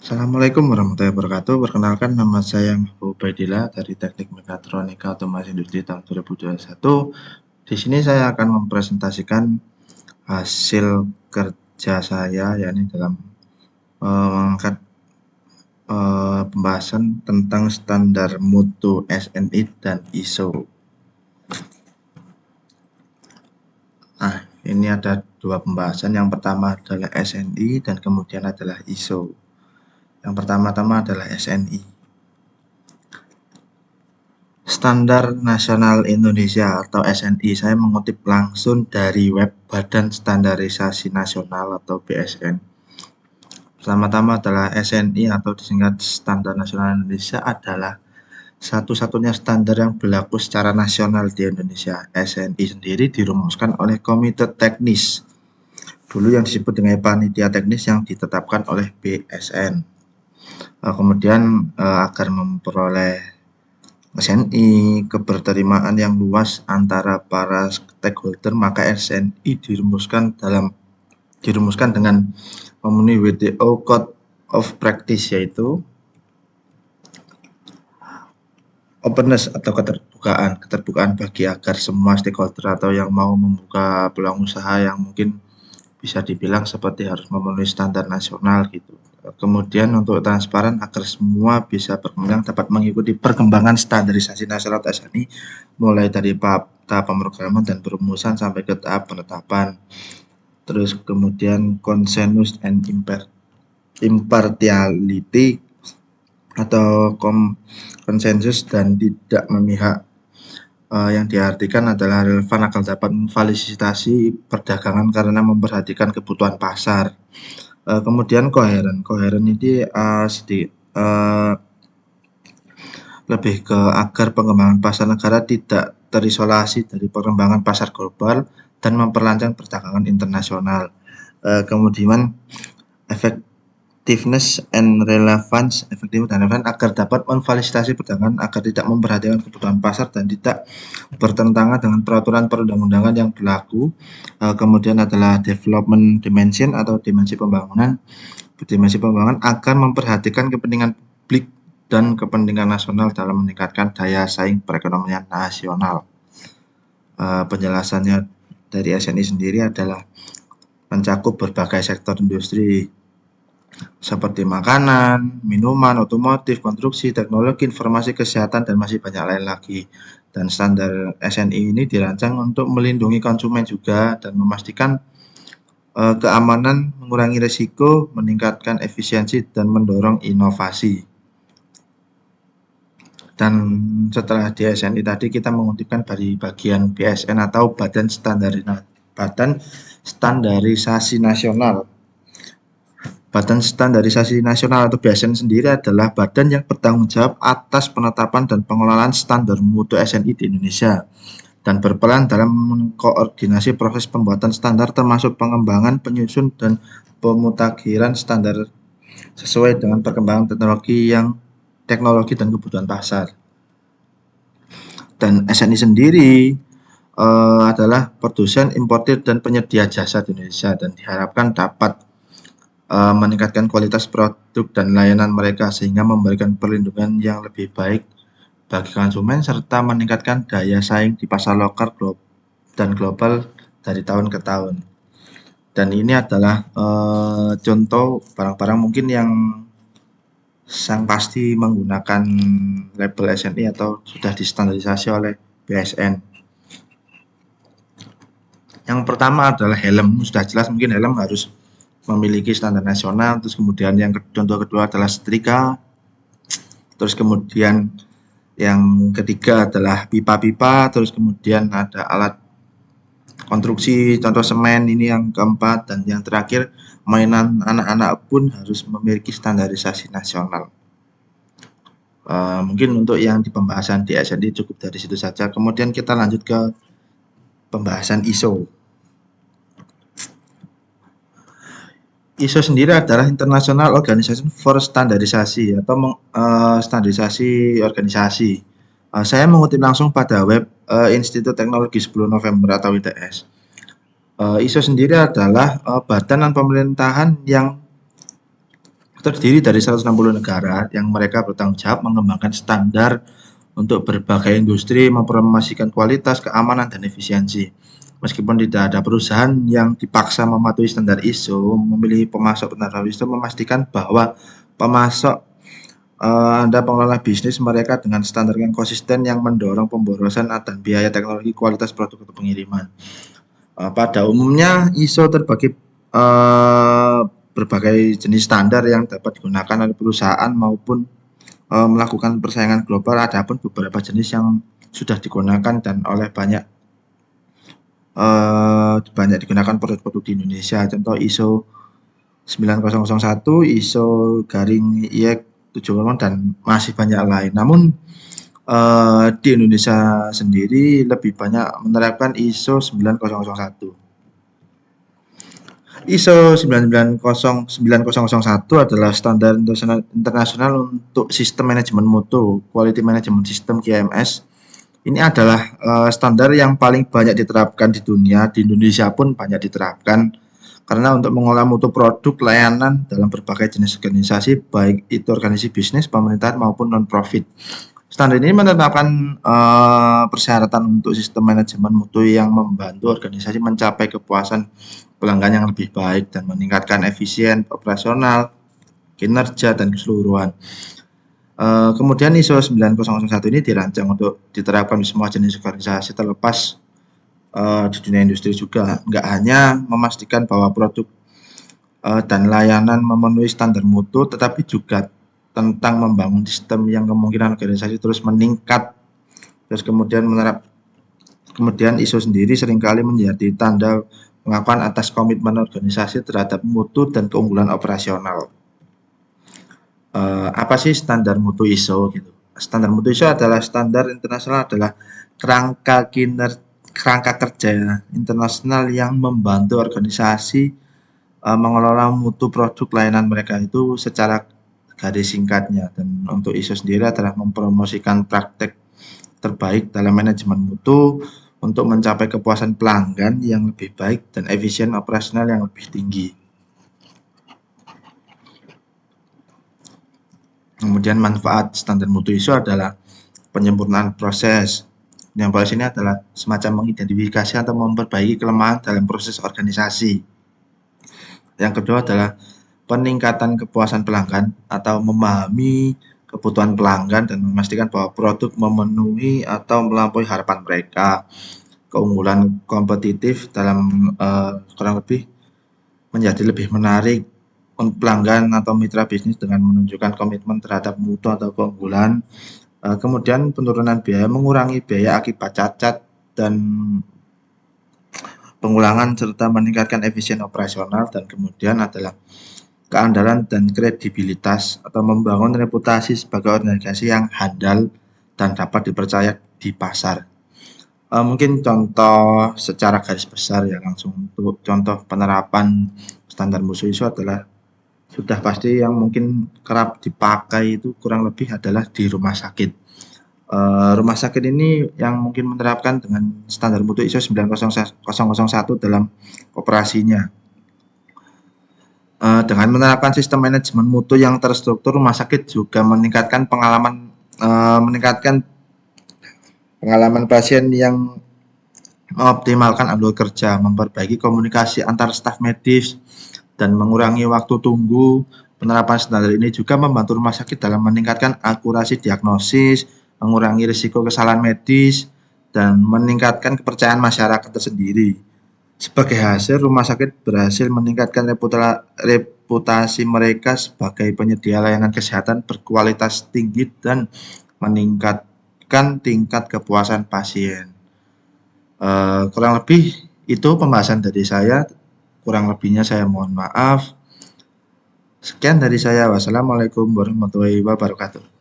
Assalamualaikum warahmatullahi wabarakatuh. Perkenalkan nama saya Mahbub Baidillah dari Teknik Mekatronika Otomasi Industri tahun 2021. Di sini saya akan mempresentasikan hasil kerja saya yakni dalam mengangkat pembahasan tentang standar mutu SNI dan ISO. Nah, ini ada dua pembahasan. Yang pertama adalah SNI dan kemudian adalah ISO. Yang pertama-tama adalah SNI. Standar Nasional Indonesia atau SNI, saya mengutip langsung dari web Badan Standarisasi Nasional atau BSN. Pertama-tama adalah SNI atau disingkat Standar Nasional Indonesia adalah satu-satunya standar yang berlaku secara nasional di Indonesia. SNI sendiri dirumuskan oleh Komite Teknis, dulu yang disebut dengan Panitia Teknis yang ditetapkan oleh BSN. Kemudian agar memperoleh SNI keberterimaan yang luas antara para stakeholder, maka SNI dirumuskan dengan memenuhi WTO Code of Practice, yaitu openness atau keterbukaan bagi agar semua stakeholder atau yang mau membuka peluang usaha yang mungkin bisa dibilang seperti harus memenuhi standar nasional gitu. Kemudian untuk transparan agar semua bisa berkembang dapat mengikuti perkembangan standarisasi nasional SNI mulai dari tahap pemrograman dan perumusan sampai ke tahap penetapan. Terus kemudian consensus and impartiality atau konsensus dan tidak memihak, yang diartikan adalah relevan agar dapat memfasilitasi perdagangan karena memperhatikan kebutuhan pasar. Kemudian koheren ini lebih ke agar pengembangan pasar negara tidak terisolasi dari perkembangan pasar global dan memperlancar perdagangan internasional. Kemudian effectiveness and relevance, efektif dan relevan agar dapat memfasilitasi perdagangan agar tidak memperhatikan kebutuhan pasar dan tidak bertentangan dengan peraturan perundang-undangan yang berlaku. Kemudian adalah development dimension atau dimensi pembangunan akan memperhatikan kepentingan publik dan kepentingan nasional dalam meningkatkan daya saing perekonomian nasional. Penjelasannya dari SNI sendiri adalah mencakup berbagai sektor industri seperti makanan, minuman, otomotif, konstruksi, teknologi, informasi, kesehatan, dan masih banyak lain lagi. Dan standar SNI ini dirancang untuk melindungi konsumen juga dan memastikan keamanan, mengurangi risiko, meningkatkan efisiensi, dan mendorong inovasi. Dan setelah di SNI tadi kita mengutipkan dari bagian BSN atau Badan Standarisasi Nasional. Badan Standarisasi Nasional atau BSN sendiri adalah badan yang bertanggung jawab atas penetapan dan pengelolaan standar mutu SNI di Indonesia dan berperan dalam mengkoordinasi proses pembuatan standar termasuk pengembangan, penyusun, dan pemutakhiran standar sesuai dengan perkembangan teknologi dan kebutuhan pasar. Dan SNI sendiri adalah produsen, importir, dan penyedia jasa di Indonesia dan diharapkan dapat meningkatkan kualitas produk dan layanan mereka sehingga memberikan perlindungan yang lebih baik bagi konsumen serta meningkatkan daya saing di pasar lokal dan global dari tahun ke tahun. Dan ini adalah contoh barang-barang mungkin yang pasti menggunakan label SNI atau sudah distandarisasi oleh BSN. Yang pertama adalah helm. Sudah jelas mungkin helm harus memiliki standar nasional. Terus kemudian yang contoh kedua adalah setrika. Terus kemudian yang ketiga adalah pipa-pipa. Terus kemudian ada alat konstruksi, contoh semen, ini yang keempat. Dan yang terakhir, mainan anak-anak pun harus memiliki standarisasi nasional. Mungkin untuk yang di pembahasan di SNI cukup dari situ saja. Kemudian kita lanjut ke pembahasan ISO. ISO sendiri adalah International Organization for Standardization atau standarisasi organisasi. Saya mengutip langsung pada web Institut Teknologi 10 November atau ITS. ISO sendiri adalah badan non pemerintahan yang terdiri dari 160 negara yang mereka bertanggung jawab mengembangkan standar untuk berbagai industri, mempromosikan kualitas, keamanan, dan efisiensi. Meskipun tidak ada perusahaan yang dipaksa mematuhi standar ISO, memilih pemasok standar ISO memastikan bahwa pemasok Anda pengelola bisnis mereka dengan standar yang konsisten yang mendorong pemborosan dan biaya teknologi kualitas produk atau pengiriman. Pada umumnya ISO terbagi berbagai jenis standar yang dapat digunakan oleh perusahaan maupun melakukan persaingan global. Adapun beberapa jenis yang sudah digunakan dan oleh banyak digunakan produk-produk di Indonesia. Contoh ISO 9001, ISO garing IEC 70 dan masih banyak lain. Namun di Indonesia sendiri lebih banyak menerapkan ISO 9001. ISO 9001 adalah standar internasional untuk sistem manajemen mutu, Quality Management System QMS. Ini adalah standar yang paling banyak diterapkan di dunia, di Indonesia pun banyak diterapkan. Karena untuk mengolah mutu produk layanan dalam berbagai jenis organisasi, baik itu organisasi bisnis, pemerintahan maupun non-profit. Standar ini menetapkan persyaratan untuk sistem manajemen mutu yang membantu organisasi mencapai kepuasan pelanggan yang lebih baik dan meningkatkan efisien operasional, kinerja, dan keseluruhan. Kemudian ISO 9001 ini dirancang untuk diterapkan di semua jenis organisasi terlepas di dunia industri juga. Nggak hanya memastikan bahwa produk dan layanan memenuhi standar mutu, tetapi juga tentang membangun sistem yang kemungkinan organisasi terus meningkat. Terus kemudian ISO sendiri seringkali menjadi tanda pengakuan atas komitmen organisasi terhadap mutu dan keunggulan operasional. Apa sih standar mutu ISO gitu? Standar mutu ISO adalah standar internasional, adalah kerangka kerja internasional yang membantu organisasi mengelola mutu produk layanan mereka itu secara garis singkatnya. Dan untuk ISO sendiri adalah mempromosikan praktek terbaik dalam manajemen mutu untuk mencapai kepuasan pelanggan yang lebih baik dan efisien operasional yang lebih tinggi. Kemudian manfaat standar mutu ISO adalah penyempurnaan proses. Yang paling sini adalah semacam mengidentifikasi atau memperbaiki kelemahan dalam proses organisasi. Yang kedua adalah peningkatan kepuasan pelanggan atau memahami kebutuhan pelanggan dan memastikan bahwa produk memenuhi atau melampaui harapan mereka. Keunggulan kompetitif dalam kurang lebih menjadi lebih menarik untuk pelanggan atau mitra bisnis dengan menunjukkan komitmen terhadap mutu atau keunggulan. Kemudian penurunan biaya, mengurangi biaya akibat cacat dan pengulangan serta meningkatkan efisien operasional. Dan kemudian adalah keandalan dan kredibilitas atau membangun reputasi sebagai organisasi yang handal dan dapat dipercaya di pasar. Mungkin contoh secara garis besar ya, langsung untuk contoh penerapan standar mutu ISO adalah sudah pasti yang mungkin kerap dipakai itu kurang lebih adalah di rumah sakit. Rumah sakit ini yang mungkin menerapkan dengan standar mutu ISO 9001 dalam operasinya. Dengan menerapkan sistem manajemen mutu yang terstruktur, rumah sakit juga meningkatkan pengalaman pasien yang mengoptimalkan alur kerja, memperbaiki komunikasi antar staf medis, dan mengurangi waktu tunggu. Penerapan standar ini juga membantu rumah sakit dalam meningkatkan akurasi diagnosis, mengurangi risiko kesalahan medis, dan meningkatkan kepercayaan masyarakat tersendiri. Sebagai hasil, rumah sakit berhasil meningkatkan reputasi mereka sebagai penyedia layanan kesehatan berkualitas tinggi dan meningkatkan tingkat kepuasan pasien. Kurang lebih itu pembahasan dari saya. Kurang lebihnya saya mohon maaf. Sekian dari saya. Wassalamualaikum warahmatullahi wabarakatuh.